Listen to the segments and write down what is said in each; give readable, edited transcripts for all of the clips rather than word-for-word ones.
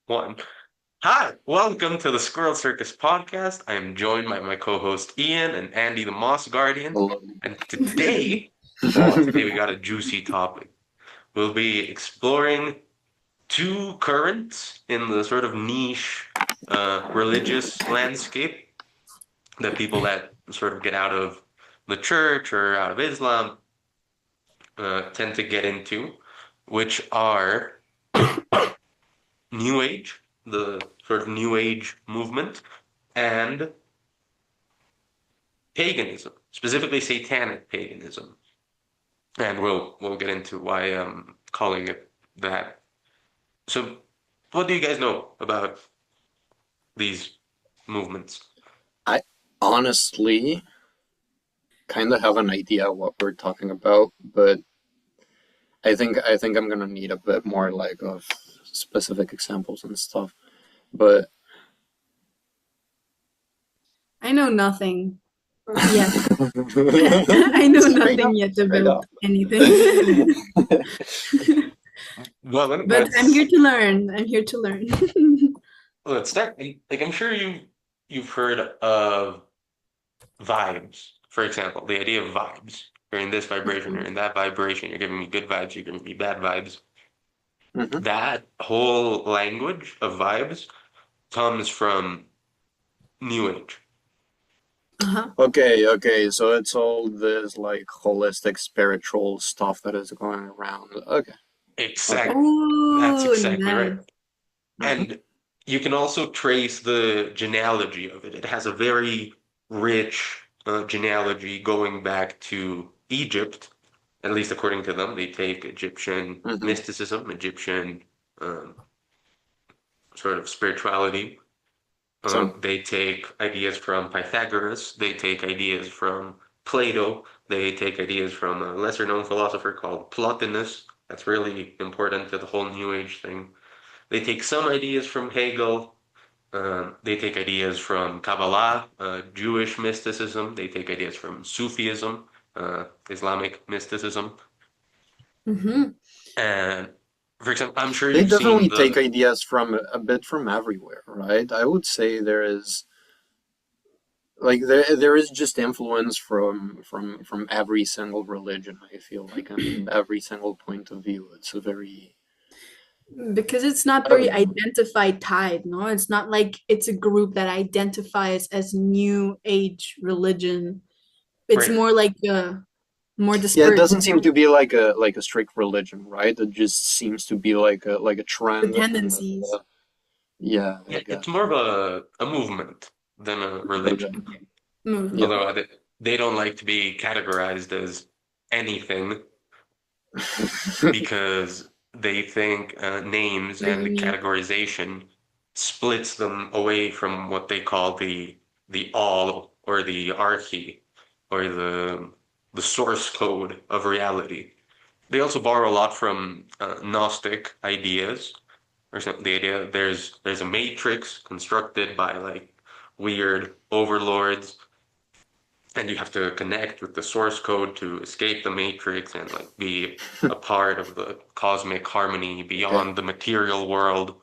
One. Hi, welcome to the Squirrel Circus podcast. I am joined by my co-host Ian and Andy the Moss Guardian. Hello. And today we got a juicy topic. We'll be exploring two currents in the sort of niche religious landscape that people that sort of get out of the church or out of Islam tend to get into, which are New Age, the sort of New Age movement, and paganism, specifically Satanic paganism. And we'll get into why I'm calling it that. So, what do you guys know about these movements? I honestly kind of have an idea what we're talking about, but I think I'm gonna need a bit more like of specific examples and stuff. But I I know nothing yet. I know straight nothing up, yet straight about up. anything. Well, But I'm here to learn. I'm here to learn. let's start. Like I'm sure you've heard of vibes, for example, the idea of vibes. You're in this vibration, you're in that vibration, you're giving me good vibes, you're giving me bad vibes. Hmm. That whole language of vibes comes from New Age. Uh-huh. Okay, so it's all this like holistic spiritual stuff that is going around. Okay. Exactly. That's Oh, exactly right. nice. Hmm. And you can also trace the genealogy of it. It has a very rich genealogy going back to Egypt, at least according to them. They take Egyptian Hmm. mysticism, Egyptian um, sort of spirituality. So They take ideas from Pythagoras. They take ideas from Plato. They take ideas from a lesser known philosopher called Plotinus. That's really important to the whole New Age thing. They take some ideas from Hegel. They take ideas from Kabbalah, Jewish mysticism. They take ideas from Sufism, Islamic mysticism. Mm-hmm. And for example, I'm sure they you've seen definitely take the ideas from a bit from everywhere, right? I would say there is like there is just influence from every single religion. I feel like, and every single point of view. It's a very Because it's not very uh, identified tied, no? It's not like it's a group that identifies as new age religion. It's right. more like more yeah. It dispersed, doesn't seem to be like a strict religion, right? It just seems to be like a the trend, and tendencies. yeah, I Yeah, it's guess. more of a movement than a Okay. religion. Okay. Movement. Yeah. Although they don't like to be categorized as anything because they think names What do and you the mean? categorization splits them away from what they call the all or the arche or the source code of reality. They also borrow a lot from Gnostic ideas, or something. The idea there's a matrix constructed by like weird overlords, and you have to connect with the source code to escape the matrix and like be a part of the cosmic harmony Okay. beyond the material world.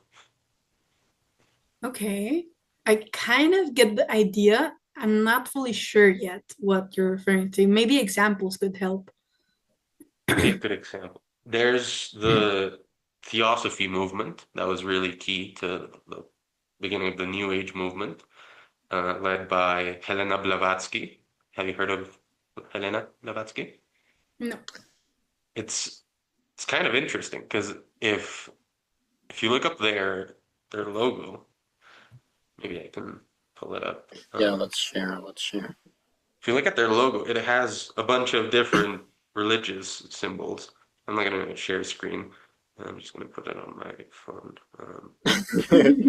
Okay. I kind of get the idea. I'm not fully sure yet what you're referring to. Maybe examples could help. Okay, good example. There's the Theosophy movement that was really key to the beginning of the New Age movement, led by Helena Blavatsky. Have you heard of Helena Blavatsky? No. It's it's kind of interesting because if if you look up their logo, maybe I can pull it up. Yeah. Let's share. Let's share. If you look at their logo, it has a bunch of different religious symbols. I'm not gonna share screen. I'm just gonna put it on my phone.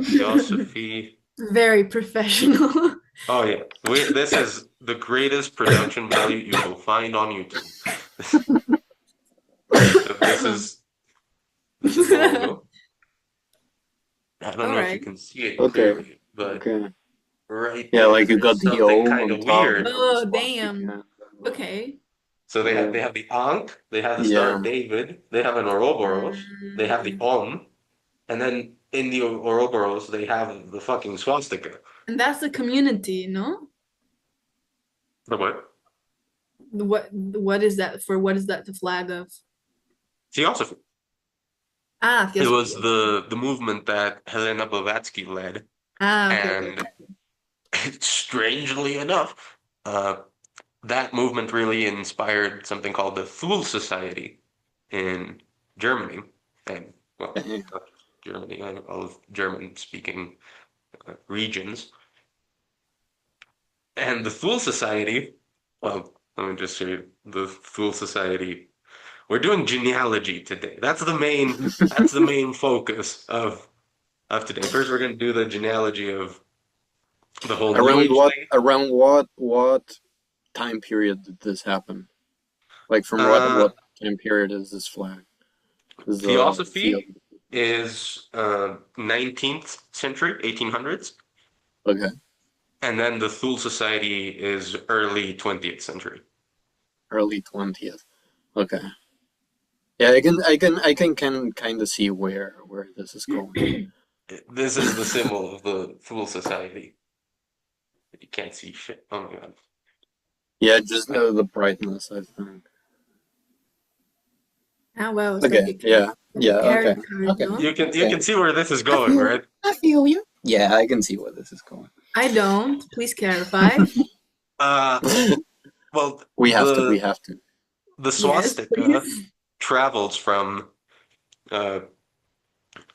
Theosophy. Very professional. Oh yeah, this is the greatest production value you will find on YouTube. So this is the logo. I don't All know if you right. can see it Okay. clearly, but Okay. right Yeah, like there you is got the something O kind on of top, weird. you have the Oh, swastika. damn. Okay. So Yeah. they have the Ankh, they have the Star Yeah. of David, they have an Ouroboros, they have the Mm, Om, And then in the Ouroboros, they have the fucking swastika. And that's the community, no? The what? What is that for? What is that the flag of? Theosophy. Ah, It Theosophy. was Okay. the movement that Helena Blavatsky led, Ah, okay, okay, and strangely enough, uh, that movement really inspired something called the Thule Society in Germany, and well, Okay. not just Germany, all of German-speaking regions. And the Thule Society, well, let me just show you the Thule Society. We're doing genealogy today. That's the main focus of today. First, we're going to do the genealogy of the whole New Age thing. Around what time period did this happen? Like from Uh, what time period is this flag? Is the theo? Theosophy is 19th century, 1800s, Okay, and then the Thule Society is early 20th century. early 20th. Okay. Yeah, I can kind of see where this is going. This is the symbol of the Thule Society. You can't see shit. Oh my god. Yeah, just the brightness, I think. Ah, wow, it's Okay, like a okay, tarot card, okay, no? okay. You can see where this is I going, feel, right? I feel you. Yeah, I can see where this is going. I don't. Please clarify. Uh, well, We have to. the Yes, swastika please. travels from uh,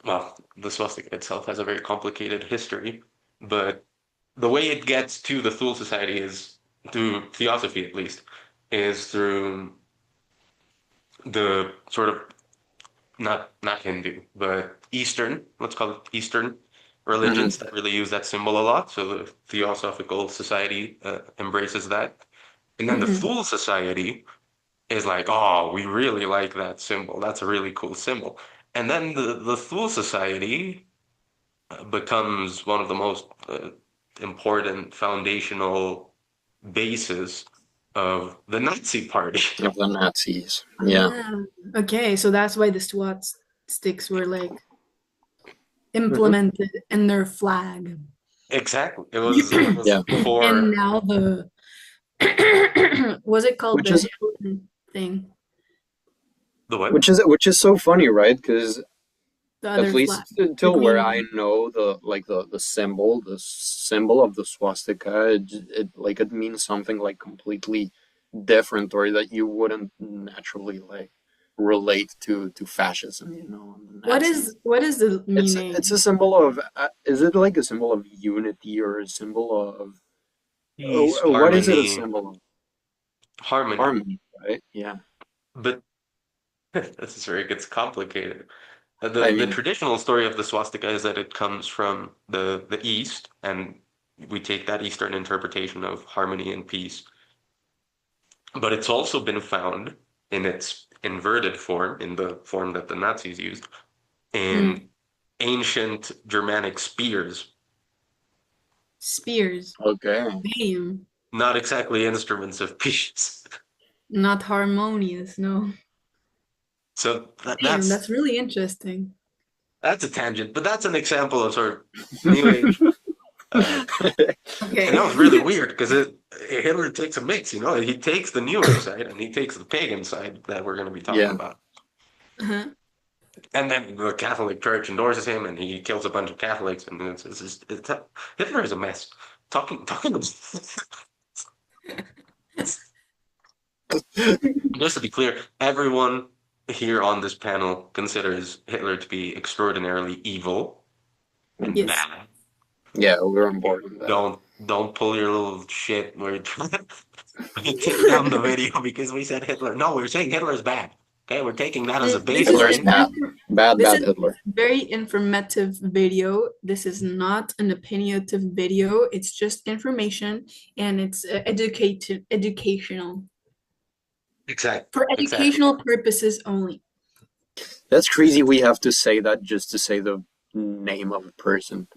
well, the swastika itself has a very complicated history, but the way it gets to the Thule Society is through theosophy, at least, is through the sort of not Hindu, but Eastern, let's call it Eastern Hmm. religions that really use that symbol a lot. So the Theosophical Society embraces that, and then the Mhm. Thule Society is like, oh, we really like that symbol. That's a really cool symbol. And then the Thule Society becomes one of the most important foundational bases of the Nazi Party. Of the Nazis. Yeah. Ah, okay, so that's why the SWAT sticks were like Hmm. implemented in their flag. Exactly. It was Yeah. And for now the was it called Which the is Hilton thing? the what? which is so funny, right? Because The at other flag, least the until where green I one. know the symbol of the swastika, it like it means something like completely different, or that you wouldn't naturally like relate to fascism, and the Nazis. What is the It's a meaning? symbol of is it like a symbol of unity or a symbol of Peace, what is it a harmony, symbol of? harmony. Harmony, right? Yeah. But this is where it gets complicated. I The mean, traditional story of the swastika is that it comes from the East, and we take that Eastern interpretation of harmony and peace. But it's also been found in its inverted form, in the form that the Nazis used, Mm. in ancient Germanic spears. Spears. okay. Damn. Not exactly instruments of peace. Not harmonious, no. So Damn, that's really interesting. that's a tangent, but that's an example of sort of New Age. Uh, and Okay. that was really weird because Hitler takes a mix, he takes the New Age side and he takes the pagan side that we're going to be talking Yeah. about. Uh-huh. And then the Catholic Church endorses him, and he kills a bunch of Catholics, and Hitler is a mess. Talking just to be clear, everyone here on this panel considers Hitler to be extraordinarily evil and Mhm. Yes. bad. Yeah, we're on board with that. Don't pull your little shit where you take down the video because we said Hitler. No, we're saying Hitler's bad. Okay, we're taking that as a This is Hitler's an baseline. bad. this Bad is Hitler. very informative video. This is not an opinionative video. It's just information and it's educational Exactly. for Exactly. educational purposes only. That's crazy. We have to say that just to say the name of a person.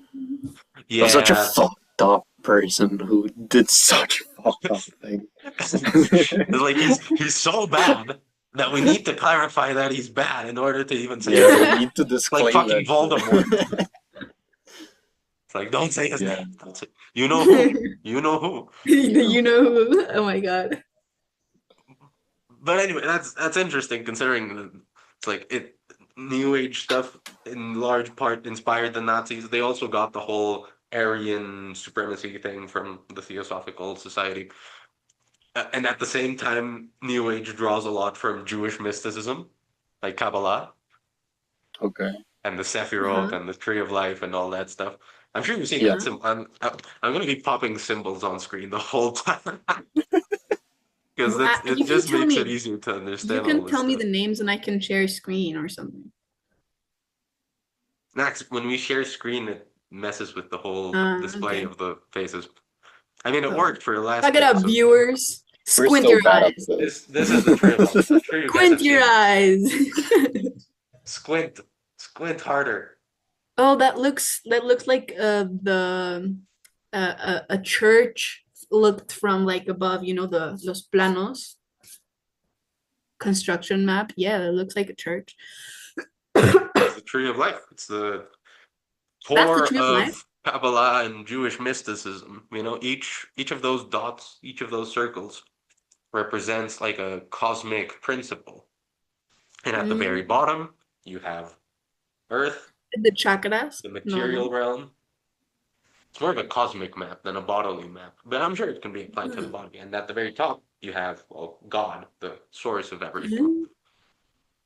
Of such a Yeah. fucked up person who did such a fucked up thing. It's like he's so bad that we need to clarify that he's bad in order to even say Yeah, his we name. need to Like disclaim fucking that Voldemort. shit. It's like, don't say his Yeah. name. Don't say, you know who. You know who. You know who? Oh my God. But anyway, that's interesting considering it's like it New Age stuff in large part inspired the Nazis. They also got the whole Aryan supremacy thing from the Theosophical Society. And at the same time, New Age draws a lot from Jewish mysticism, like Kabbalah Okay. and the Sephiroth Uh-huh. and the Tree of Life and all that stuff. I'm sure you've seen Yeah. that symbol. I'm going to be popping symbols on screen the whole time because it You can just tell makes it me. easier to You understand all can this tell me stuff. the names and I can share screen or something. Next, when we share screen, it messes with the whole display Okay. of the faces. I mean, it Oh. worked for the last Fuck it up, episode. viewers. We're Squint still your bad at eyes. This is the Tree of Life. I'm sure you guys Squint have your seen this. eyes. Squint, squint harder. Oh, that looks like a church looked from like above, you know, the los planos construction map. Yeah, it looks like a church. It's the Tree of Life. It's the That's the core tree of life. of Kabbalah and Jewish mysticism. You know, each of those dots, each of those circles represents like a cosmic principle. And at the very Mm, bottom, you have Earth, the chakras? the No, no. material realm. It's more of a cosmic map than a bodily map, but I'm sure it can be applied to the body. And at the very top, you have, well, God, the source of everything.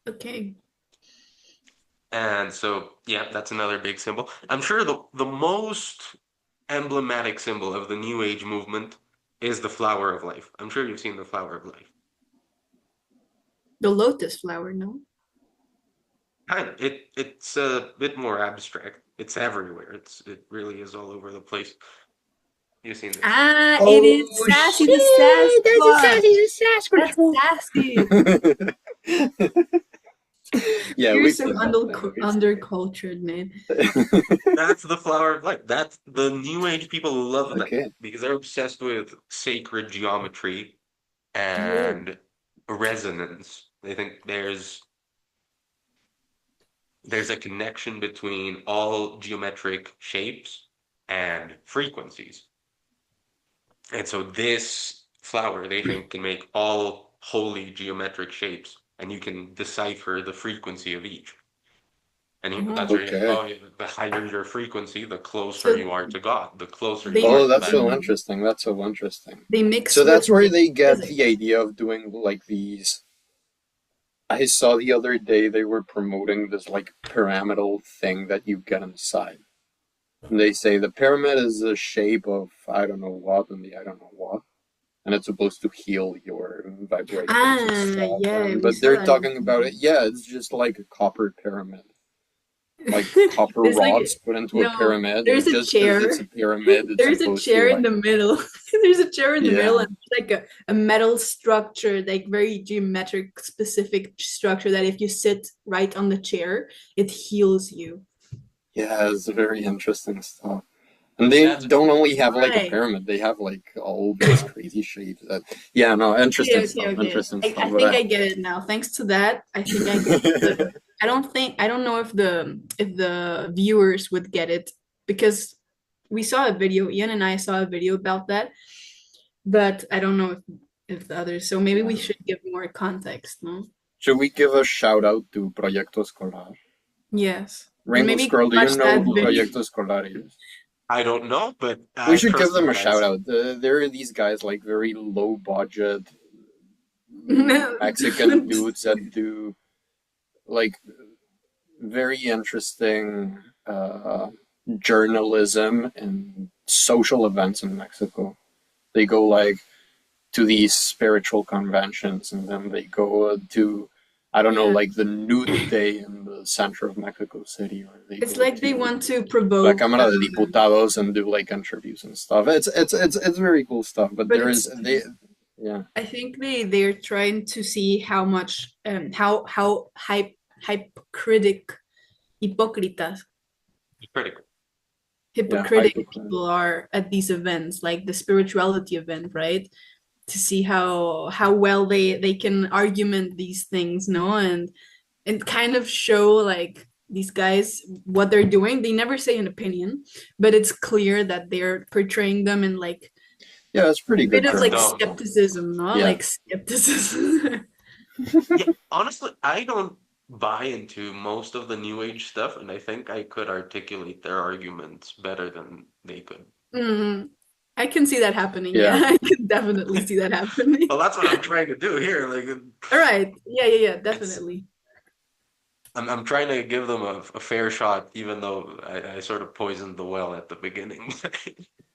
Mm, okay. And so, yeah, that's another big symbol. I'm sure the most emblematic symbol of the New Age movement is the flower of life. I'm sure you've seen the flower of life. The lotus flower, no? Kind of. It's a bit more abstract. It's everywhere. It really is all over the place. You've seen this. Ah, it Oh is Sassy shit! the That's a Sasquatch. sassy That's Sasquatch. Sassy. Yeah, You're we've so seen that thing. We've seen undercultured, man. it. That's the flower of life. That's the New Age people love that Okay. because they're obsessed with sacred geometry Oh. and resonance. They think there's a connection between all geometric shapes and frequencies. And so this flower, they think, can make all holy geometric shapes, and you can decipher the frequency of each. And that's Oh. where you think, Okay. oh, the higher your frequency, the closer So you are to God, the closer you they are Oh, to that's that. so interesting. That's so interesting. they mix So with that's where like they get the physics. idea of doing like these. I saw the other day they were promoting this like pyramidal thing that you get inside. And they say the pyramid is the shape of I don't know what and the I don't know what. And it's supposed to heal your vibrations and Ah, stuff. yeah, And we but saw they're that in talking about it. the Yeah, it's just like a copper pyramid, like video. copper There's like rods put into a no, pyramid, there's and a just because it's a chair. pyramid, it's There's a supposed to chair in like the middle. There's a chair in the middle yeah, and it's like a metal structure, like very geometric specific structure that if you sit right on the chair, it heals you. yeah, it's very interesting stuff. And they That's don't only have like a Right. pyramid; they have like all these crazy shapes. That yeah, no, Okay, interesting okay, stuff. okay. Interesting I stuff. think But I get it now. Thanks to that, I think I get the I don't know if the viewers would get it because we saw a video, Ian and I saw a video about that, but I don't know if the others. So maybe we yeah. should give more context, no? Should we give a shout out to Proyecto Escolar? Yes. And Rainbow maybe Squirrel, do you watch know that who video. Proyecto Escolar is? I don't know, but We I should give trust them you a shout guys. out. There are these guys like very low budget Mexican dudes that do like very interesting journalism and social events in Mexico. They go like to these spiritual conventions and then they go to I don't know Yeah. like the nude day in the center of Mexico City or they It's go like they to want to La provoke Cámara de Diputados and do like interviews and stuff. It's very cool stuff. But but there it's is they yeah I think they're trying to see how much how hypocritic hypocritas It's critical. yeah hypocritic hypocrite. people are at these events, like the spirituality event, right? to see how well they can argument these things, no? And kind of show like these guys what they're doing. They never say an opinion, but it's clear that they're portraying them in like Yeah, it's a pretty bit good of like journalism. Don't. skepticism, no? Yeah. Like skepticism. Yeah, honestly, I don't buy into most of the New Age stuff, and I think I could articulate their arguments better than they could. Mm, I can see that happening. Yeah, Yeah. I can definitely see that happening. Well, that's what I'm trying to do here. Like, All right. Yeah, yeah, yeah, it's definitely. I'm trying to give them a fair shot, even though I sort of poisoned the well at the beginning,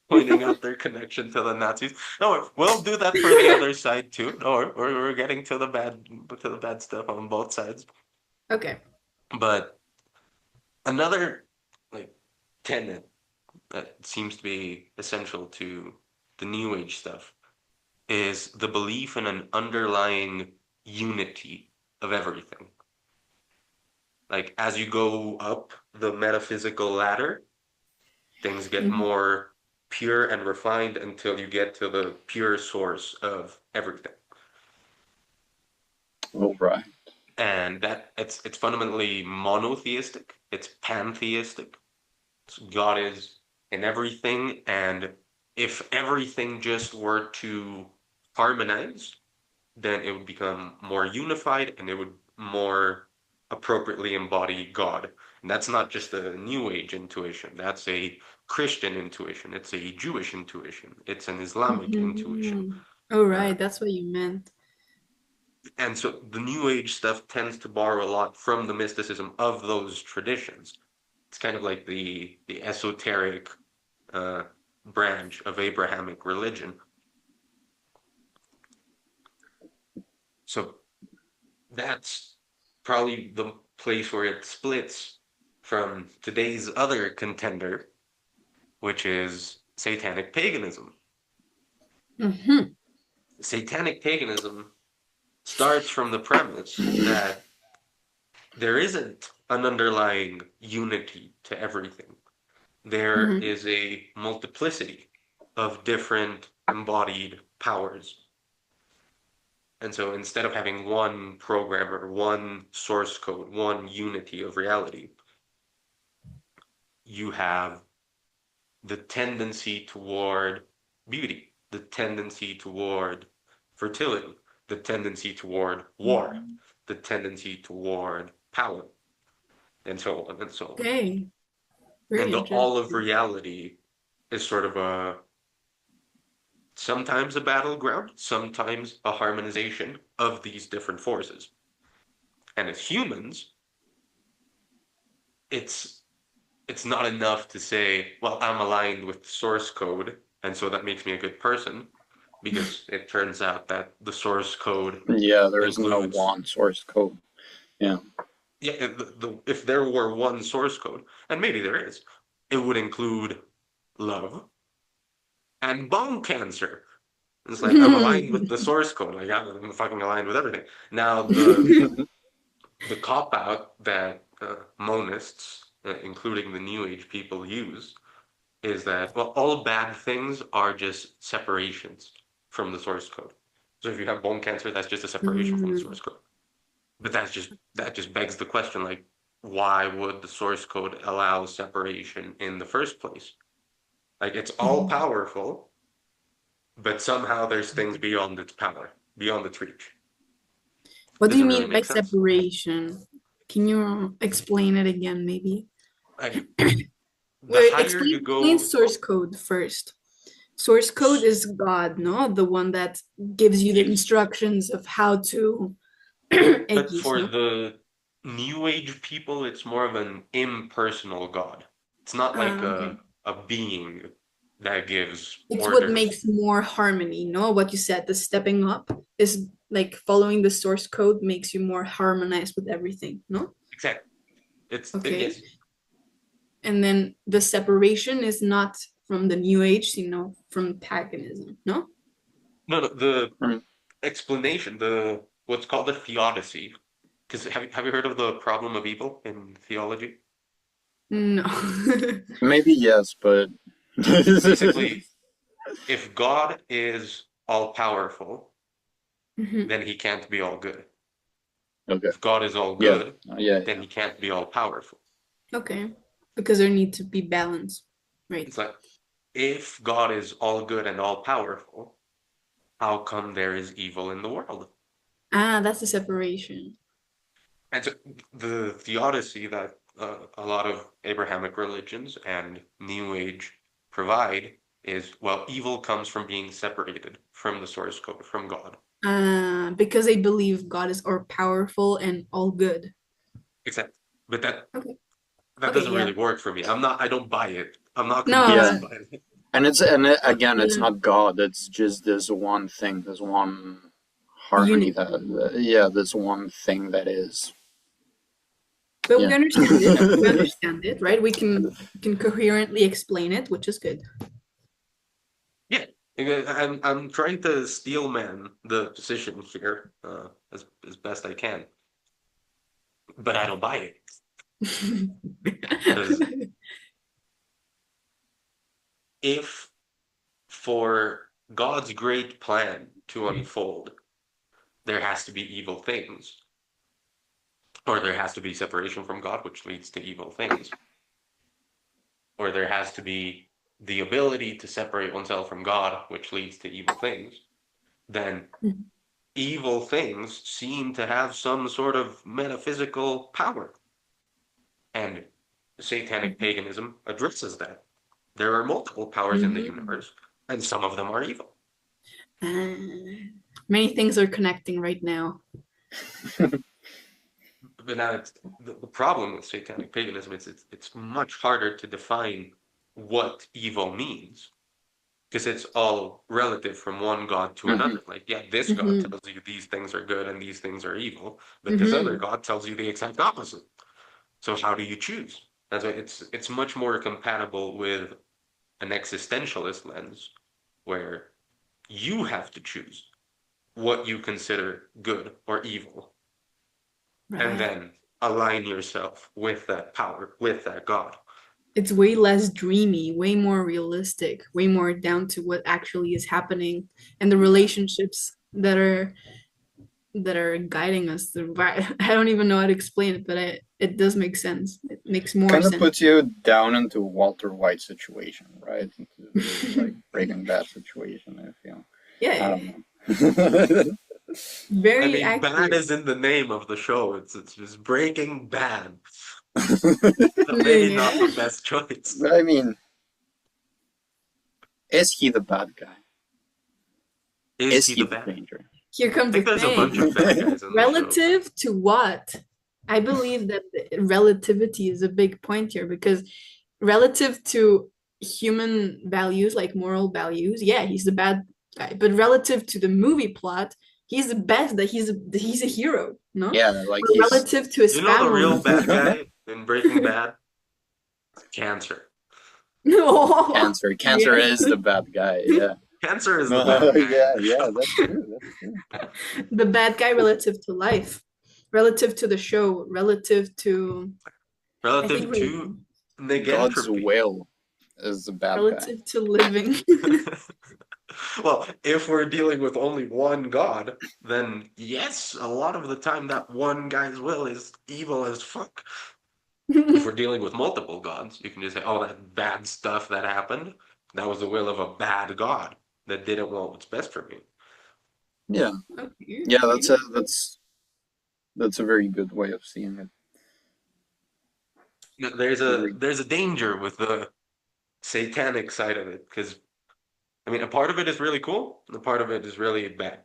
pointing out their connection to the Nazis. No, we'll do that for the other side too. No, we're getting to the bad stuff on both sides. Okay. But another like tenet that seems to be essential to the New Age stuff is the belief in an underlying unity of everything. Like as you go up the metaphysical ladder, things get Mhm. more pure and refined until you get to the pure source of everything. All right. And that it's fundamentally monotheistic, it's pantheistic. So God is in everything, and if everything just were to harmonize, then it would become more unified and it would more appropriately embody God. And that's not just a New Age intuition, that's a Christian intuition, it's a Jewish intuition, it's an Islamic intuition. Mhm. All Uh, right, that's what you meant. and so the New Age stuff tends to borrow a lot from the mysticism of those traditions. It's kind of like the esoteric uh, branch of Abrahamic religion. So that's probably the place where it splits from today's other contender, which is Satanic Paganism. Hmm. Satanic Paganism starts from the premise that there isn't an underlying unity to everything. There Hmm. is a multiplicity of different embodied powers. And so instead of having one programmer, one source code, one unity of reality, you have the tendency toward beauty, the tendency toward fertility, the tendency toward war, the tendency toward power, and so on and so on. Okay, And very the all of interesting. reality is sort of a sometimes a battleground, sometimes a harmonization of these different forces. And as humans, it's it's not enough to say, well, I'm aligned with the source code, and so that makes me a good person, because it turns out that the source code Yeah, there is no includes, one source code. Yeah. yeah, if there were one source code, and maybe there is, it would include love and bone cancer. It's like I'm aligned with the source code. Like I'm fucking aligned with everything. Now the cop out that monists, including the New Age people, use is that, well, all bad things are just separations from the source code. So if you have bone cancer, that's just a separation from the Mm, source code. But that just begs the question, like, why would the source code allow separation in the first place? Like it's all mhm. powerful, but somehow there's things beyond its power, beyond its reach. What do you Doesn't really mean by make sense. separation? Can you explain it again, maybe? Like the Wait, higher you explain go, source code first. Source code is God, no? The one that gives you the yes. instructions of how to But X, for no? the New Age people, it's more of an impersonal God. It's not like Okay. a being that gives It's what orders. makes more harmony, no? What you said, the stepping up is like following the source code makes you more harmonized with everything, no? Exactly. Okay. Yes. And then the separation is not from the new age, from paganism, no? No, no, the Mm, explanation, the what's called the theodicy. Because have you heard of the problem of evil in theology? No. maybe yes, but Basically, if God is all powerful, Hmm. then he can't be all good. Okay. If God is all Yeah. good, Yeah. then he can't be all powerful. Okay. Because there need to be balance, right? It's like, if God is all good and all powerful, how come there is evil in the world? Ah, that's the separation. And so the theodicy that a lot of Abrahamic religions and New Age provide is, well, evil comes from being separated from the source code, from God. Because they believe God is all powerful and all good. Except, but that Okay. that Okay, doesn't yeah. really work for me. I don't buy it. I'm not No, convinced Yeah. by it. Again, it's uh, not God. It's just this one thing, this one harmony unity. that, yeah, this one thing that is. But we Yeah. understand it. We understand it, right? We can coherently explain it, which is good. Yeah, I'm trying to steelman the position here as best I can, but I don't buy it because if for God's great plan to unfold, there has to be evil things, or there has to be separation from God, which leads to evil things, or there has to be the ability to separate oneself from God, which leads to evil things, then evil things seem to have some sort of metaphysical power. And Satanic paganism addresses that. There are multiple powers in the Mhm. universe, and some of them are evil. Uh, Many things are connecting right now. But now the problem with Satanic paganism is it's much harder to define what evil means because it's all relative from one god to Hmm. another. Like, yeah, this god Hmm. tells you these things are good and these things are evil, but this other Hmm. god tells you the exact opposite. So how do you choose? That's why it's much more compatible with an existentialist lens where you have to choose what you consider good or evil and Right. then align yourself with that power, with that God. It's way less dreamy, way more realistic, way more down to what actually is happening and the relationships that are guiding us through. I don't even know how to explain it, but it does make sense. It makes more Kind of sense. puts you down into Walter White situation, right? Into this like Breaking Bad situation, I feel. I Yeah, don't know. I very mean, bad accurate. is in the name of the show. It's just Breaking Bad. Maybe not the Yeah. best choice. But I mean, is he the bad guy? Is Is he he the the bad? danger? Here I comes the think there's a bunch thing. of bad guys in the show. Relative to what? I believe that the relativity is a big point here because relative to human values, like moral values, yeah, he's the bad guy. But relative to the movie plot, he's the best, that he's a hero, no? Yeah, like Or he's relative to his You know the real family. bad guy in Breaking Bad? Cancer. No. Cancer. Cancer Yes. is the bad guy. Yeah. Cancer is the No, bad guy in yeah, the yeah, show. that's true. That's true. The bad guy relative to life, relative to the show, relative to I think Relative we to God's negentropy. will is the bad guy. relative to living. Well, if we're dealing with only one God, then yes, a lot of the time that one guy's will is evil as fuck. If we're dealing with multiple gods, you can just say, oh, that bad stuff that happened, that was the will of a bad God that didn't want what's best for me. Yeah. Okay, Yeah, okay. that's a very good way of seeing it. There's a Agree. there's a danger with the satanic side of it, because I mean, a part of it is really cool, and a part of it is really bad.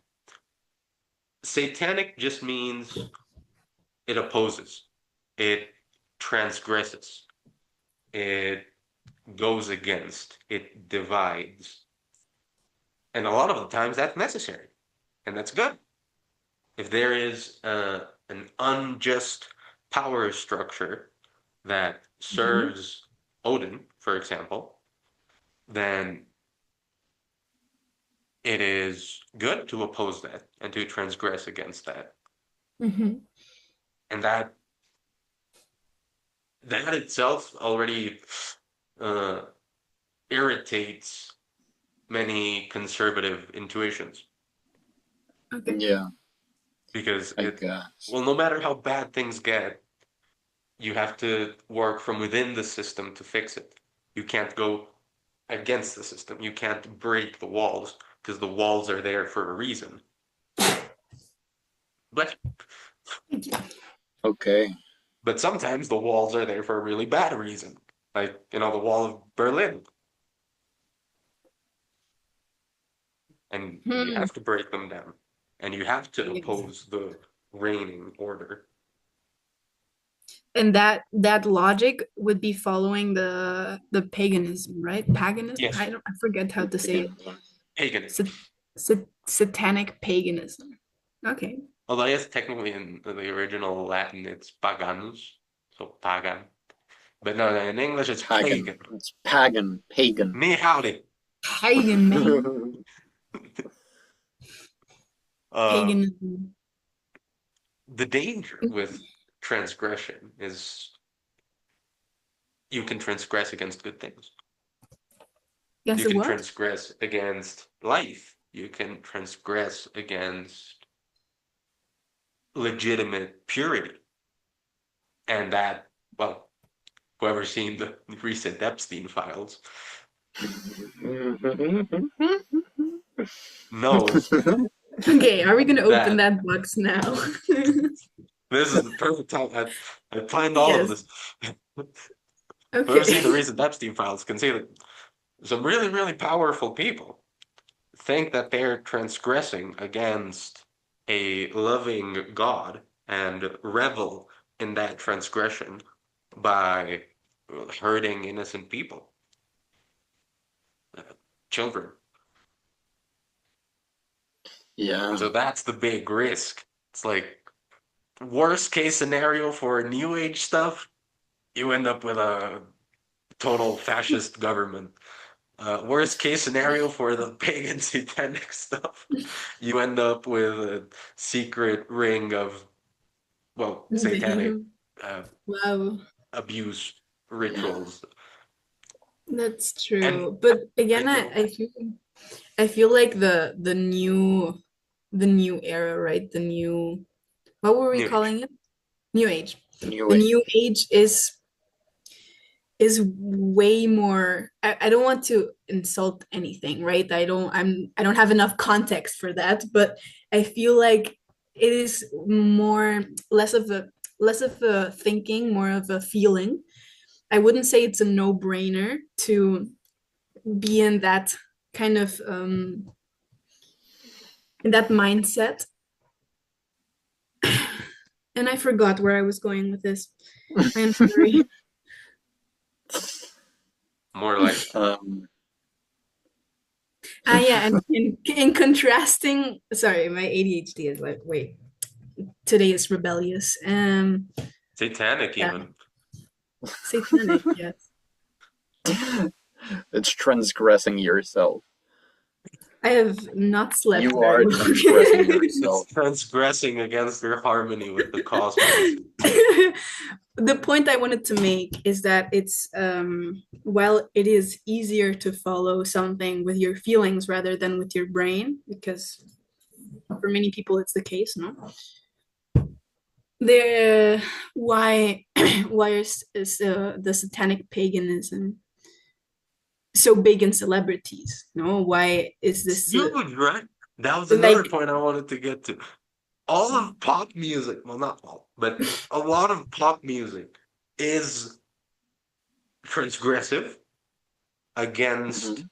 Satanic just means it opposes, it transgresses, it goes against, it divides. And a lot of the times that's necessary, and that's good. If there is an unjust power structure that Mhm. serves Odin, for example, then it is good to oppose that and to transgress against that. Mhm. And that itself already uh, irritates many conservative intuitions Okay. Yeah, because I guess. well, no matter how bad things get, you have to work from within the system to fix it. You can't go against the system. You can't break the walls because the walls are there for a reason. But Thank you. Okay. but sometimes the walls are there for a really bad reason. Like, the wall of Berlin. And you Hmm. have to break them down. And you have to Yes. oppose the reigning order. And that logic would be following the paganism, right? Paganism. Yes, I forget how to say it. Paganism. Sa paganism. satanic paganism. Okay. Although yes, technically in the original Latin it's paganus, so pagan. But no, in English it's Pagan. pagan. It's pagan. Pagan. Me howdy. Pagan man. Uh, Paganism. the danger with transgression is you can transgress against good things. Yes, You it can what? transgress against life. You can transgress against legitimate purity. And that, well, whoever's seen the recent Epstein files knows Okay, are we gonna open that that box now? this is the perfect time. I planned all of Yes. this. Whoever's seen the Okay. recent Epstein files can see that some really, really powerful people think that they're transgressing against a loving God and revel in that transgression by hurting innocent people, uh, children. Yeah. So that's the big risk. It's like worst case scenario for new age stuff, you end up with a total fascist government. Worst case scenario for the pagan satanic stuff, you end up with a secret ring of, well, satanic Damn. uh, Wow. abuse Yeah. rituals. That's And true. But I again, know I feel like the new era, right? The new what were we New Age. calling it? New age. New The new Age. age is way more I don't want to insult anything, right? I don't have enough context for that, but I feel like it is more less of a thinking, more of a feeling. I wouldn't say it's a no-brainer to be kind of in that mindset. And I forgot where I was going with this. I am sorry. More like Um, Yeah, and in contrasting, sorry, my ADHD is like, wait, today is rebellious. satanic, Yeah, even. satanic, yes. it's transgressing yourself. I have not slept You very are well. transgressing It's yourself. transgressing against their harmony with the cosmos. The point I wanted to make is that it's while it is easier to follow something with your feelings rather than with your brain, because for many people it's the case, no? There, why why is the satanic paganism so big in celebrities? No, why is It's this huge, right? That was another like point I wanted to get to. All of pop music, well, not all, but a lot of pop music is transgressive against Mhm.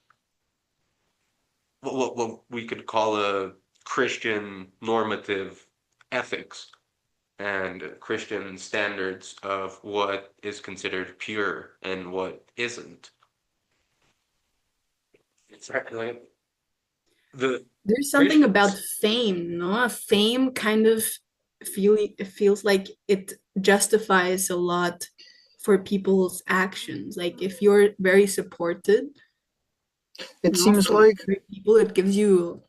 what we could call a Christian normative ethics and Christian standards of what is considered pure and what isn't. It's like the there's something about Christians. fame, no? Fame kind of it feels like it justifies a lot for people's actions. Like if you're very supported, It no, seems from like other people, it gives you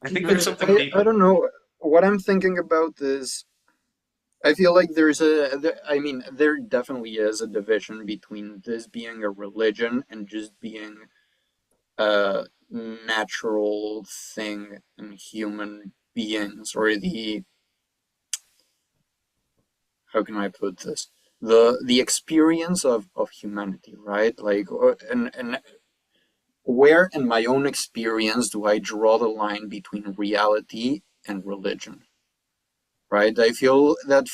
I think there's another it's something I deeper. don't know what I'm thinking about is I feel like I mean there definitely is a division between this being a religion and just being natural thing in human beings, or the, how can I put this? The experience of humanity, right? Like, and where in my own experience do I draw the line between reality and religion? Right? I feel that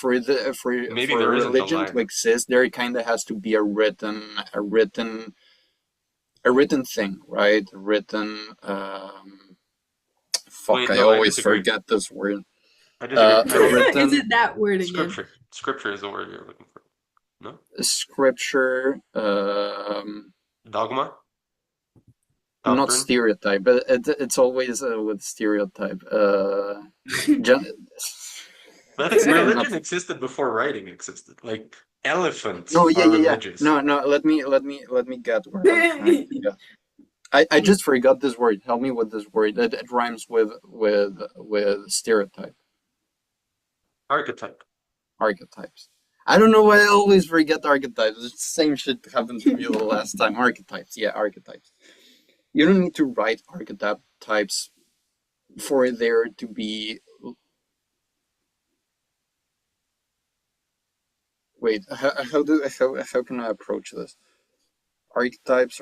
Maybe for there a isn't a religion to line. exist, there kind of has to be a written thing, right? A written fuck, Wait, I no, I always disagree. forget this word. I disagree. I A think Is written it that word again? scripture is the word you're looking for. No? scripture, Dogma? not Doctrine? stereotype, but it's always with stereotype. Gen- But not religion existed before writing existed. Like elephants no, yeah, are yeah, yeah. religious. No, no. Let me get where I'm trying to get. I just forgot this word. Help me with this word. It rhymes with stereotype, Archetype. archetypes. I don't know why I always forget archetypes. It's the same shit happened to me the last time. Archetypes, yeah, archetypes. You don't need to write archetypes for there to be. Wait, how can I approach this? Archetypes.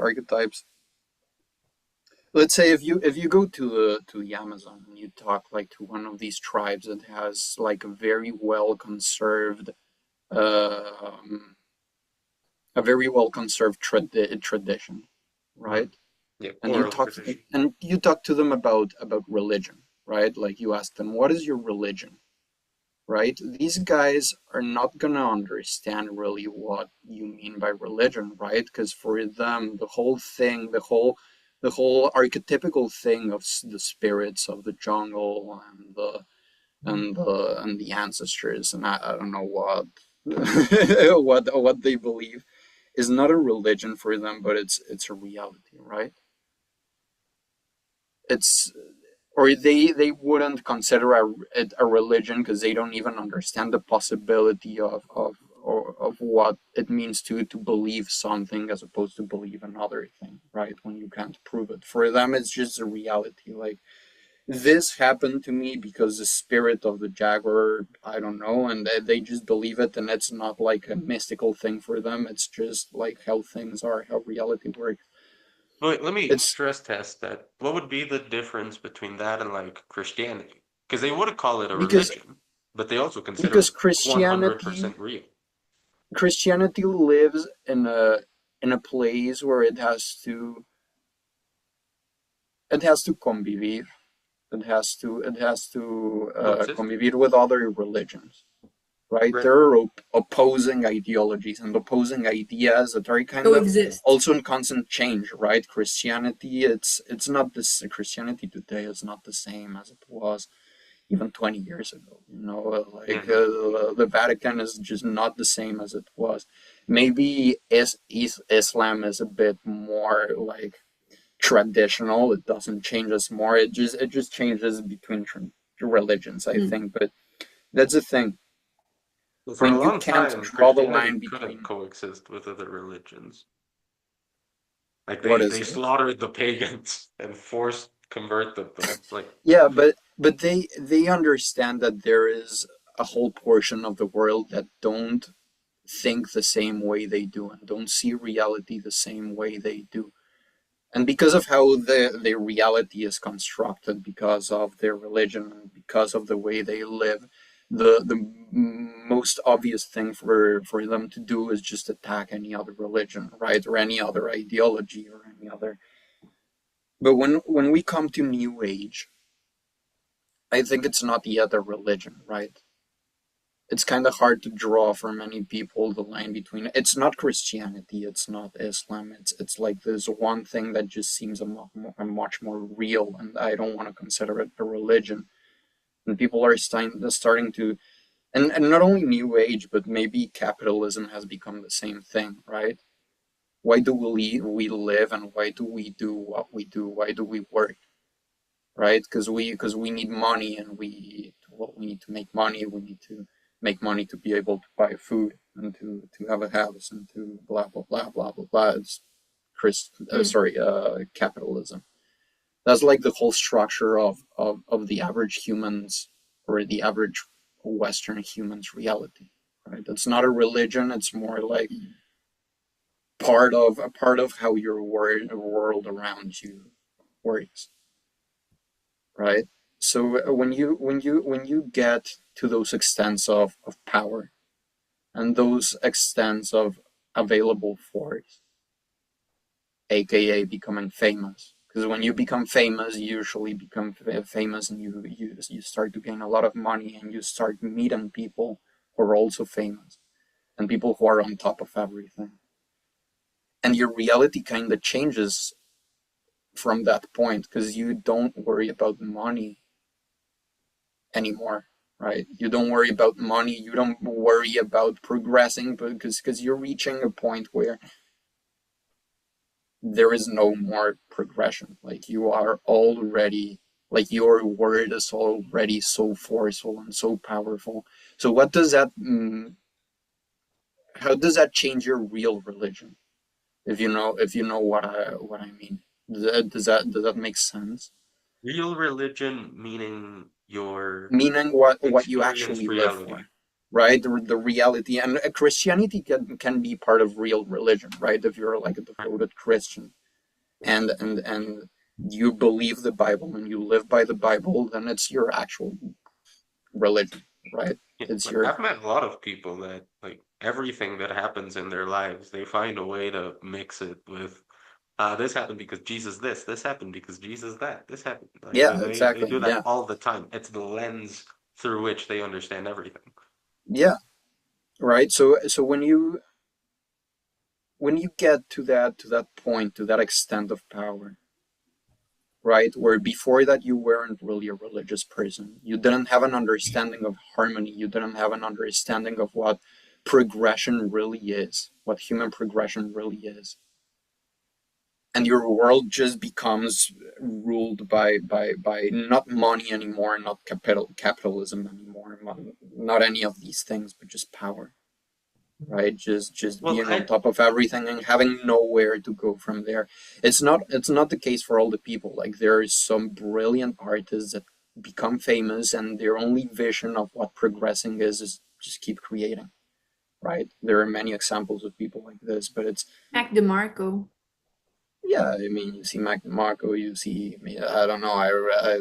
Let's say if you go to the Amazon and you talk like to one of these tribes that has like um, a very well conserved tradition, Mm. right? Yeah, And you oral talk tradition. and you talk to them about religion, right? Like you ask them, what is your religion, right? These guys are not gonna understand really what you mean by religion, right? Because for them, the whole thing, the whole archetypical thing of the spirits of the jungle and the ancestors, and I don't know what what they believe is not a religion for them, but it's a reality, right? It's or they wouldn't consider it a religion because they don't even understand the possibility of what it means to believe something as opposed to believe another thing, right? When you can't prove it, for them it's just a reality. Like, this happened to me because the spirit of the jaguar, I don't know, and they just believe it, and it's not like a mystical thing for them. It's just like how things are, how reality works. Wait, let me It's stress test that. What would be the difference between that and like Christianity? Because they would call it a because religion, but they also consider because it 100% Christianity real. Christianity lives in a place where it has to convivir. It has to Coexist? convivir with other religions, right? Right. There are opposing ideologies and opposing ideas that are kind of Coexist. also in constant change, right? It's not this Christianity today is not the same as it was even 20 years ago. Like Hmm. the Vatican is just not the same as it was. Maybe Islam is a bit more like traditional. It doesn't change us more. It just changes between religions, I Mm. think. But that's the thing. For a When you long can't time, draw the Christianity line couldn't between coexist with other religions. Like what is they it? slaughtered the pagans and forced converted them. Like, Yeah, but they understand that there is a whole portion of the world that don't think the same way they do and don't see reality the same way they do. And because of how their reality is constructed, because of their religion, and because of the way they live, the most obvious thing for them to do is just attack any other religion, right, or any other ideology or any other. But when we come to New Age, I think it's not yet a religion, right? It's kind of hard to draw for many people the line between it's not Christianity, it's not Islam, it's like this one thing that just seems a much more real, and I don't want to consider it a religion. And people are starting to, and not only New Age, but maybe capitalism has become the same thing, right? Why do we live, and why do we do what we do? Why do we work? Right? Because we need money, and we need to make money. We need to make money to be able to buy food and to have a house and to blah blah blah blah blah blah. It's Mm. sorry, capitalism. That's like the whole structure of the average humans or the average Western human's reality, right? It's not a religion. It's more like part of how your world around you works, right? So when you get to those extents of power and those extents of available force, aka becoming famous, because when you become famous, you usually become famous, and you start to gain a lot of money, and you start meeting people who are also famous and people who are on top of everything, and your reality kind of changes from that point because you don't worry about money anymore, right? You don't worry about money, you don't worry about progressing because you're reaching a point where there is no more progression. Like you are already, like your word is already so forceful and so powerful. So what does that how does that change your real religion? If you know what I mean. Does that make sense? Real religion meaning your Meaning what you actually experienced live for, reality. right? The reality, and Christianity can be part of real religion, right? If you're like a Right? devoted Christian and you believe the Bible and you live by the Bible, then it's your actual religion, right? Yeah, It's like your I've met a lot of people that like everything that happens in their lives, they find a way to mix it with this happened because Jesus this happened because Jesus that, this happened. Like yeah, they exactly, do that yeah, all the time. It's the lens through which they understand everything. yeah, right. So when you get to that point, to that extent of power, right? Where before that you weren't really a religious person. You didn't have an understanding of harmony. You didn't have an understanding of what progression really is, what human progression really is. And your world just becomes ruled by not money anymore, not capitalism anymore, not any of these things, but just power, right? Just Well, being on I top of everything and having nowhere to go from there. It's not the case for all the people. Like there is some brilliant artists that become famous and their only vision of what progressing is just keep creating, right? There are many examples of people like this, but it's Mac DeMarco. yeah, I mean, you see Mac DeMarco, you see, I mean, I don't know, I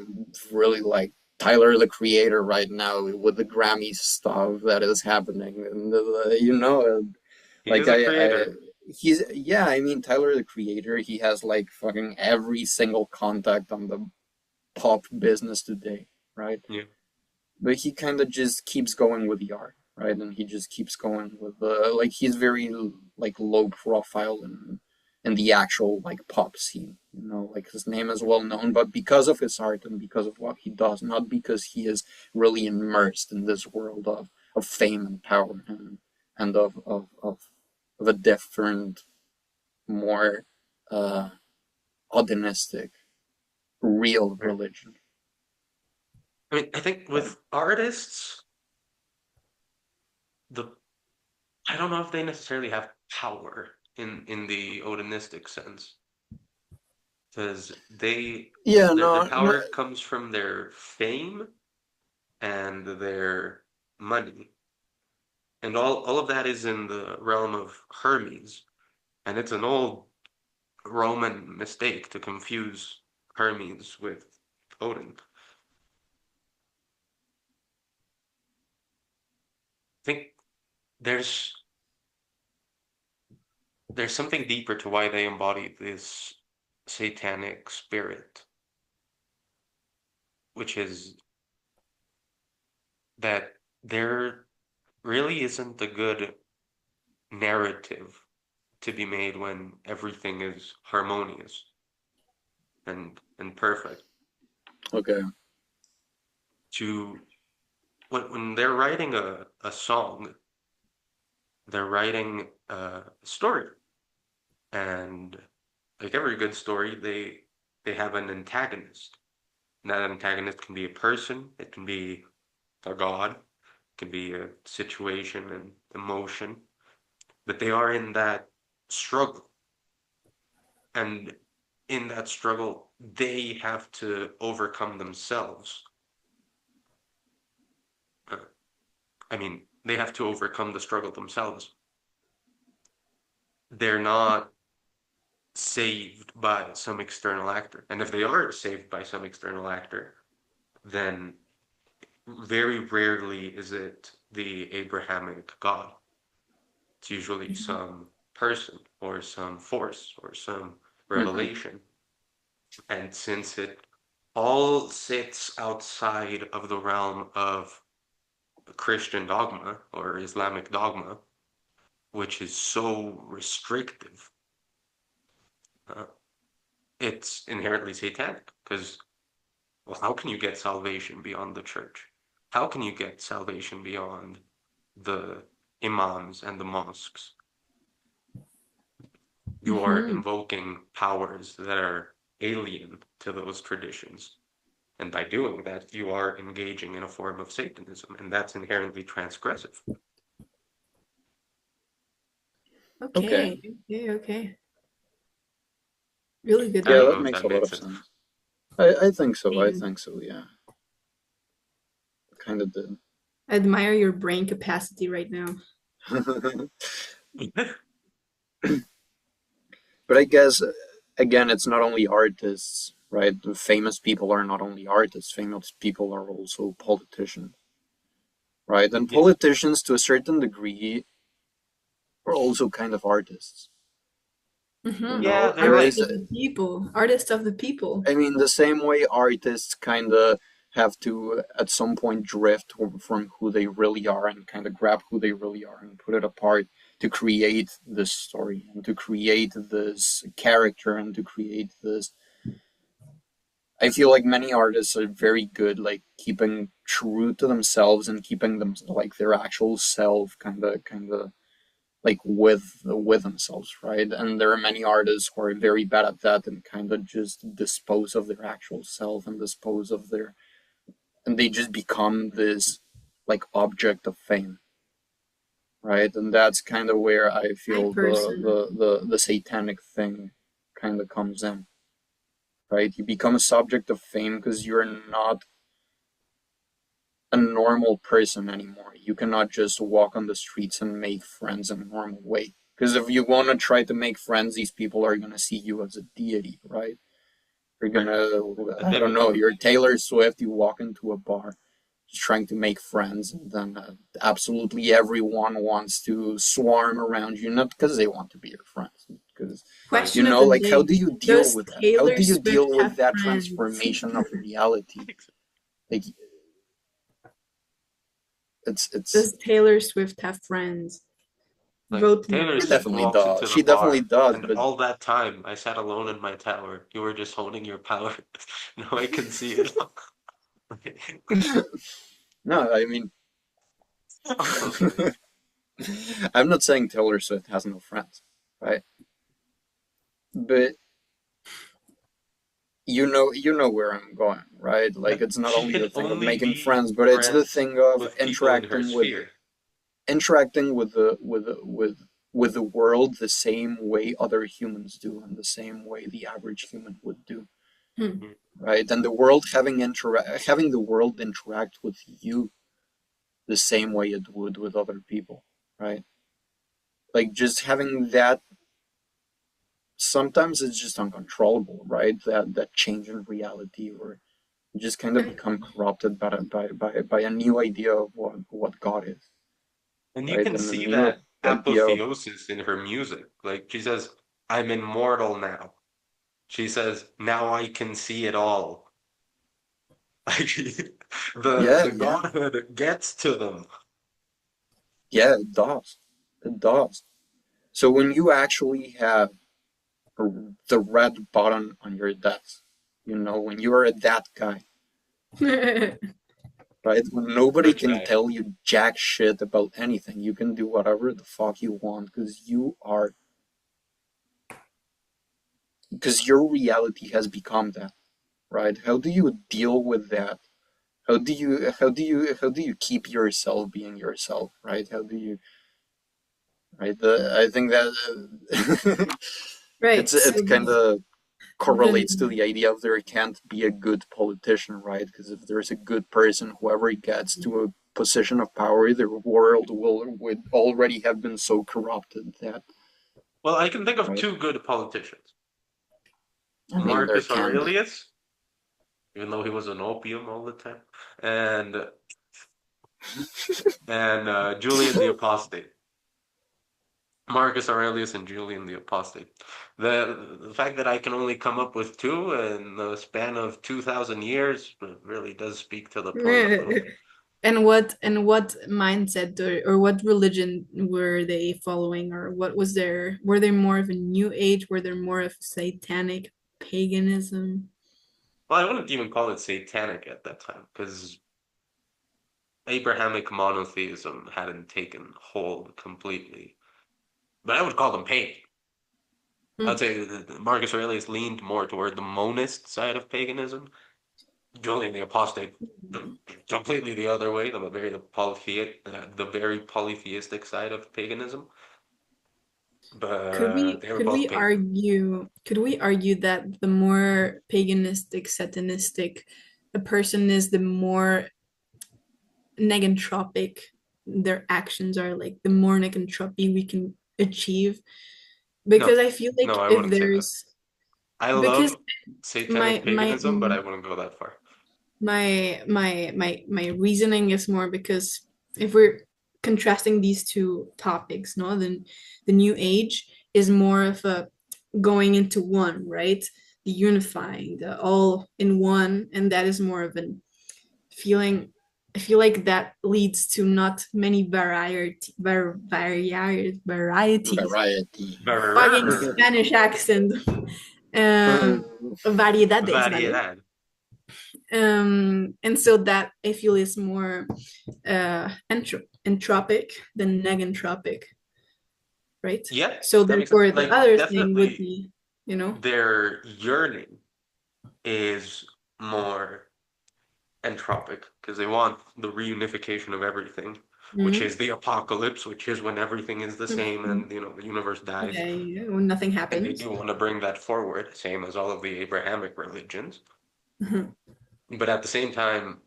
really like Tyler the Creator right now with the Grammy stuff that is happening, and he like is a I creator. he's yeah, I mean Tyler the Creator, he has like fucking every single contact on the pop business today, right? Yeah. But he kind of just keeps going with the art, right? And he just keeps going with the like he's very like low profile in the actual like pop scene, like his name is well known, but because of his art and because of what he does, not because he is really immersed in this world of fame and power and of a different, more uh hedonistic, real Right. religion. I mean, I think Right. with artists, the I don't know if they necessarily have power in the Odinistic sense, because Yeah, their no, no, power comes from their fame and their money. And all of that is in the realm of Hermes. And it's an old Roman mistake to confuse Hermes with Odin. I think there's there's something deeper to why they embody this satanic spirit, which is that there really isn't a good narrative to be made when everything is harmonious and perfect. okay. To when they're writing a song, they're writing a story, and like every good story, they have an antagonist. And that antagonist can be a person, it can be a god, it can be a situation and emotion, but they are in that struggle. And in that struggle, they have to overcome themselves. Uh, I mean, they have to overcome the struggle themselves. They're not saved by some external actor. And if they are saved by some external actor, then very rarely is it the Abrahamic God. It's usually some person or some force or some Hmm. revelation. And since it all sits outside of the realm of Christian dogma or Islamic dogma, which is so restrictive, uh, it's inherently satanic. Because, well, how can you get salvation beyond the church? How can you get salvation beyond the imams and the mosques? You are Hmm. invoking powers that are alien to those traditions. And by doing that, you are engaging in a form of Satanism, and that's inherently transgressive. Okay. Okay, okay, okay. Really good I Yeah, don't way. that know if makes that a lot made of sense. sense. I think so. I And think so. Yeah, kind of did. I admire your brain capacity right now. But I guess again, it's not only artists, right? The famous people are not only artists. Famous people are also politicians, right? And Yeah. politicians, to a certain degree, are also kind of artists. You Hmm. Yeah, know, they're there Artist is like, of the people. Artist of the people. I mean, the same way artists kind of have to, at some point, drift from who they really are and kind of grab who they really are and put it apart to create this story and to create this character and to create this. I feel like many artists are very good, like keeping true to themselves and keeping them like their actual self, kind of like with themselves, right? And there are many artists who are very bad at that and kind of just dispose of their actual self and dispose of their, and they just become this like object of fame, right? And that's kind of where I My feel person. the satanic thing kind of comes in, right? You become a subject of fame because you're not a normal person anymore. You cannot just walk on the streets and make friends in a normal way. Because if you want to try to make friends, these people are going to see you as a deity, right? You're going right. to, But I don't then, know, you're Taylor Swift, you walk into a bar just trying to make friends, and then absolutely everyone wants to swarm around you, not because they want to be your friends, because, right. you Question of know, the like, how day. do you deal Does with that? How Taylor do you Swift deal with have that friends? transformation of reality? Like, it's Does Taylor Swift have friends? Like, Vote Taylor She no. Swift definitely walks into does. the She definitely bar, does. and But all that time I sat alone in my tower. You were just honing your power. Now I can see it. no, I mean, Okay. I'm not saying Taylor Swift has no friends, right? But you know where I'm going, right? Like But it's not she only can the thing of only making be friends, but it's the friends thing of with people in her sphere. interacting with the world the same way other humans do, and the same way the average human would do, Hmm. Mm. right? And the world having the world interact with you the same way it would with other people, right? Like just having that, sometimes it's just uncontrollable, right? That change in reality, or you just kind of I- become corrupted by a new idea of what God is, And you right? can And a see new that idea of apotheosis in her music. Like she says, I'm immortal now. She says, now I can see it all. Like yeah, the yeah, godhood gets to them. yeah, it does, it does. So when you actually have the red button on your desk, you know, when you are that guy, right? When nobody Rich can guy. tell you jack shit about anything, you can do whatever the fuck you want because your reality has become that, right? How do you deal with that? How do you keep yourself being yourself, right? How do you, right? I think that Right. It's So kind of correlates to then, the idea of there can't be a good politician, right? Because if there's a good person, whoever gets to a position of power, the world would already have been so corrupted that, Well, I can think of right? two good politicians. I mean, there Marcus can be. Aurelius, even though he was an opium all the time, and Julian the Apostate. Marcus Aurelius and Julian the Apostate. The fact that I can only come up with two in the span of 2,000 years really does speak to the point a little bit. and what mindset or what religion were they following, or what was their, were they more of a new age? Were they more of satanic paganism? Well, I wouldn't even call it satanic at that time because Abrahamic monotheism hadn't taken hold completely. But I would call them pagan. I'd Hmm. say that Marcus Aurelius leaned more toward the monist side of paganism. Julian the Apostate, completely the other way, the very polytheistic side of paganism. Could But we they were could both we pagan. argue could we argue that the more paganistic, satanistic a person is, the more negentropic their actions are, like the more negentropy we can achieve? No, Because I feel no, like I if wouldn't say that. there's, I because love satanic my paganism, but I wouldn't go that far. my reasoning is more because if we're contrasting these two topics, no, then the new age is more of a going into one, right? The unifying, the all in one, and that is more of an feeling. I feel like that leads to not many varieties. Variety. Fucking Brrr. Spanish accent. Um, variedades, ¿vale? Variedad. And so that I feel is more entropic than negentropic, right? Yeah, So that makes sense. therefore, the Like, other thing would definitely be, you know, their yearning is more entropic because they want the reunification of everything, which mm, is the apocalypse, which is when everything is the same and the universe dies. yeah, yeah, when nothing And they happens. do want to bring that forward, same as all of the Abrahamic religions. But at the same time,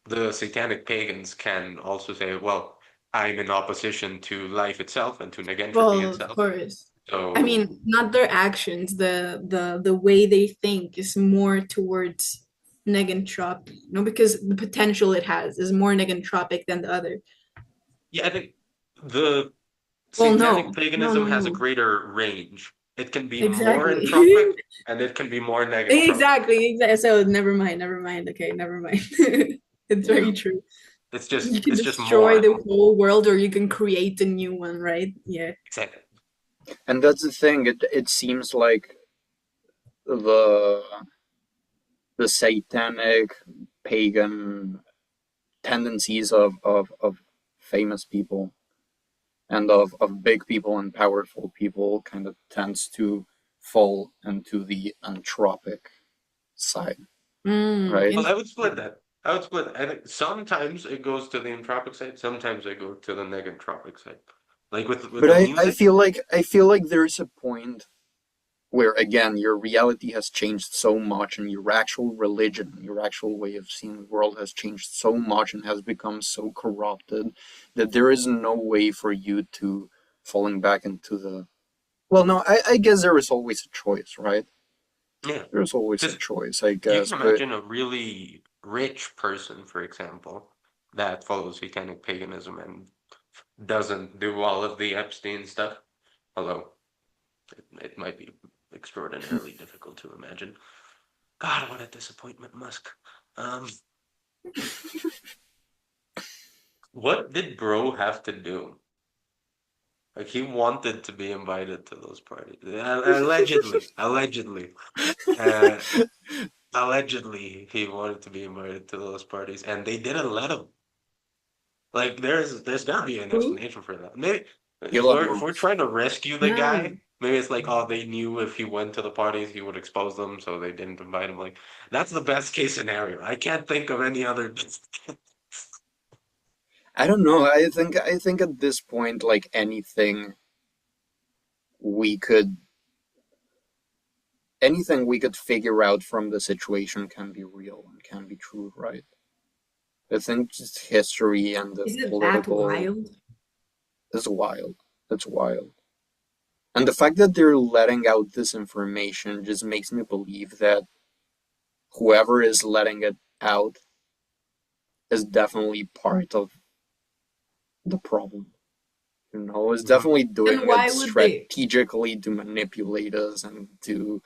the satanic pagans can also say, well, I'm in opposition to life itself and to negentropy Well, of itself. course. I So mean, not their actions, the way they think is more towards negentropy, no, because the potential it has is more negentropic than the other. yeah, I think the Well, satanic no, no, paganism no, has a no. greater range. It can be more Exactly. entropic and it can be more negentropic. Exactly. So never mind, never mind. Okay, never mind. It's Yeah. very true. It's just You can it's just destroy more. the whole world or you can create a new one, right? Yeah. Exactly. And that's the thing. It seems like the the satanic pagan tendencies of famous people and of big people and powerful people kind of tends to fall into the entropic side, right? Well, I In, would split that. I would split. I think sometimes it goes to the entropic side, sometimes I go to the negentropic side. Like with But the I music, feel like there's a point where again your reality has changed so much and your actual religion, your actual way of seeing the world has changed so much and has become so corrupted that there is no way for you to falling back into the, well, no, I guess there is always a choice, right? yeah. There's always a Because choice, I you guess, can but imagine a really rich person, for example, that follows satanic paganism and doesn't do all of the Epstein stuff. Although it might be extraordinarily difficult to imagine. God, what a disappointment, Musk. Um, what did Bro have to do? Like he wanted to be invited to those parties. Allegedly, allegedly, uh, allegedly, he wanted to be invited to those parties, and they didn't let him. Like there's gotta be an who? explanation for that. Maybe Elon if we're Musk. trying to rescue the No. guy, maybe it's like, oh, they knew if he went to the parties he would expose them, so they didn't invite him. Like that's the best case scenario. I can't think of any other. I don't know. I think at this point, like anything, we could. anything we could figure out from the situation can be real and can be true, right? I think just history and the Is it that political wild? is wild. It's wild. And the fact that they're letting out this information just makes me believe that whoever is letting it out is definitely part of the problem. Is Mhm. definitely Then doing it why would they? strategically to manipulate us and to.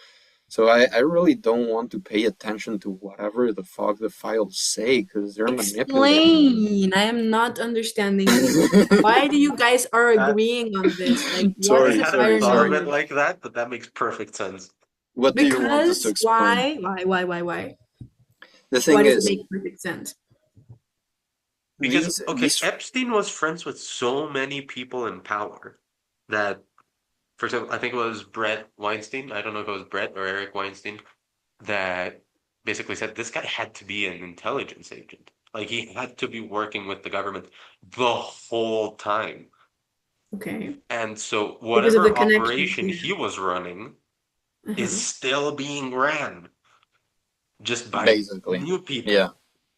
So I really don't want to pay attention to whatever the fuck the files say because they're manipulating me. Explain. I am not understanding anything. Why do you guys are That agreeing on this? Like, what I is Sorry, the hadn't sorry, fire thought of sorry. it knowledge? like that, but that makes perfect sense. What do you want us to Because explain? why? Why? The Why thing does it is, make perfect sense? Because, okay, these Epstein was friends with so many people in power that, for example, I think it was Brett Weinstein. I don't know if it was Brett or Eric Weinstein that basically said this guy had to be an intelligence agent. Like he had to be working with the government the whole time. Okay. And so Because of the whatever connections, operation yeah. he was running is Uh-huh. still being ran just by basically, new yeah, people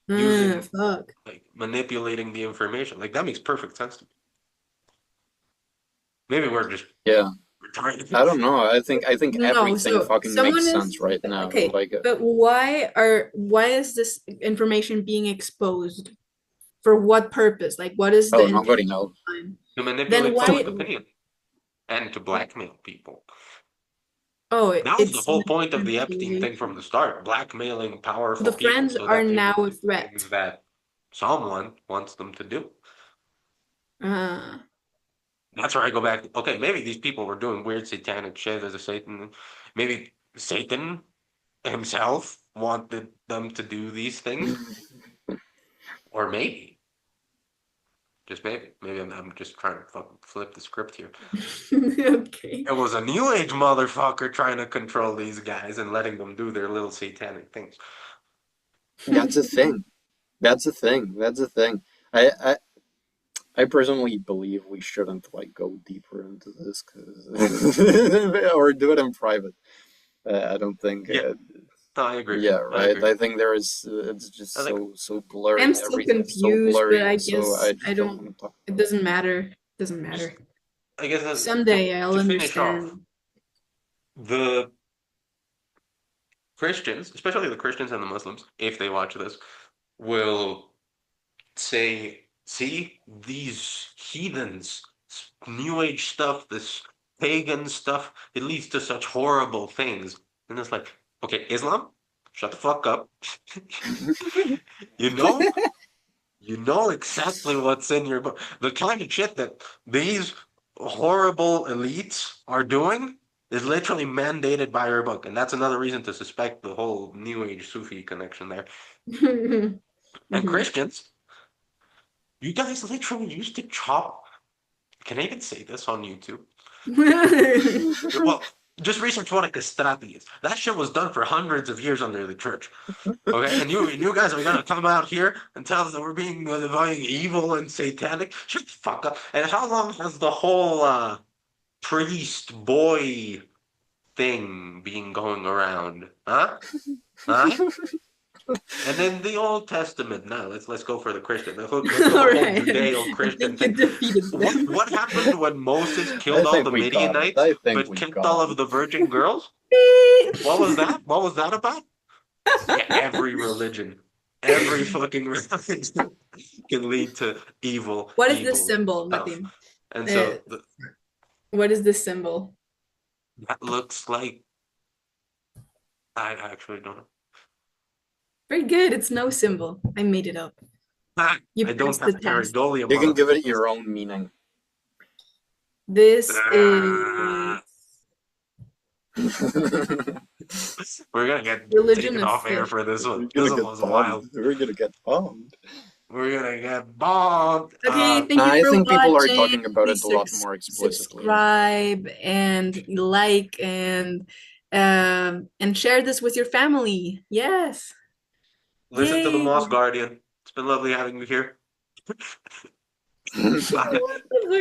using Fuck. like manipulating the information. Like that makes perfect sense to me. Maybe we're just yeah. retarded. I don't know. I think No, everything so fucking makes someone is sense right now. okay, but why is this information being exposed? For what purpose? Like, what is the Oh, nobody intention knows. behind? To Then manipulate why? public opinion and to blackmail people. Oh, That was the it's whole point of the Epstein thing from manipulation. the start, blackmailing The powerful people friends so are that they now will a do threat. things that someone wants them to do. Uh, That's where I go back. Okay, maybe these people were doing weird satanic shit as a Satan. Maybe Satan himself wanted them to do these things, or maybe, just maybe I'm just trying to fucking flip the script here. okay. It was a new age motherfucker trying to control these guys and letting them do their little satanic things. That's a thing. That's a thing. That's a thing. I, I I personally believe we shouldn't like go deeper into this because or do it in private. I don't think. Yeah, no, I agree. Yeah, I right. agree. I think there is. It's I just think so I'm blurry. still Everything's so confused, but blurry. I So guess I I just don't don't. want to talk It about it. doesn't matter. Doesn't matter. I guess Someday I'll to finish off, understand. the Christians, especially the Christians and the Muslims, if they watch this, will say, "See these heathens, New Age stuff, this pagan stuff, it leads to such horrible things." And it's like, okay, Islam, shut the fuck up. You know, you know exactly what's in your book. The kind of shit that these horrible elites are doing is literally mandated by your book, and that's another reason to suspect the whole New Age Sufi connection there. And Mhm. Christians, you guys literally used to chop. Can I even say this on YouTube? Well, just research what a castrati is. That shit was done for hundreds of years under the church. Okay, and you guys are gonna come out here and tell us that we're being evil and satanic? Shut the fuck up. And how long has the whole priest boy thing been going around? Huh? Huh? And then the Old Testament. Now let's go for the Christian. Let's go All the whole right. I Judeo-Christian think you thing. defeated them. What happened when Moses I killed all think the we got it. Midianites I think but we kept all got of the virgin girls? What was that? What was that about? Yeah, every religion, every fucking religion can lead to evil, What is this evil symbol, stuff. Matin? And Uh, so what is this symbol? that looks like I actually don't know. Very good. It's no symbol. I made it up. Ah, You I don't passed the have test. pareidolia, You can give it motherfuckers. your own meaning. This is Ah, we're gonna get religion taken of off air fish. for this one. We're This gonna one get was bombed. wild. We're gonna get bombed. We're gonna get bombed. Okay, thank you I for think people are watching. talking about it Please a lot more explicitly now. subscribe and like and share this with your family. Yes. Listen to the Yay. Moss Guardian. It's been lovely having you here. Bye. What the fuck is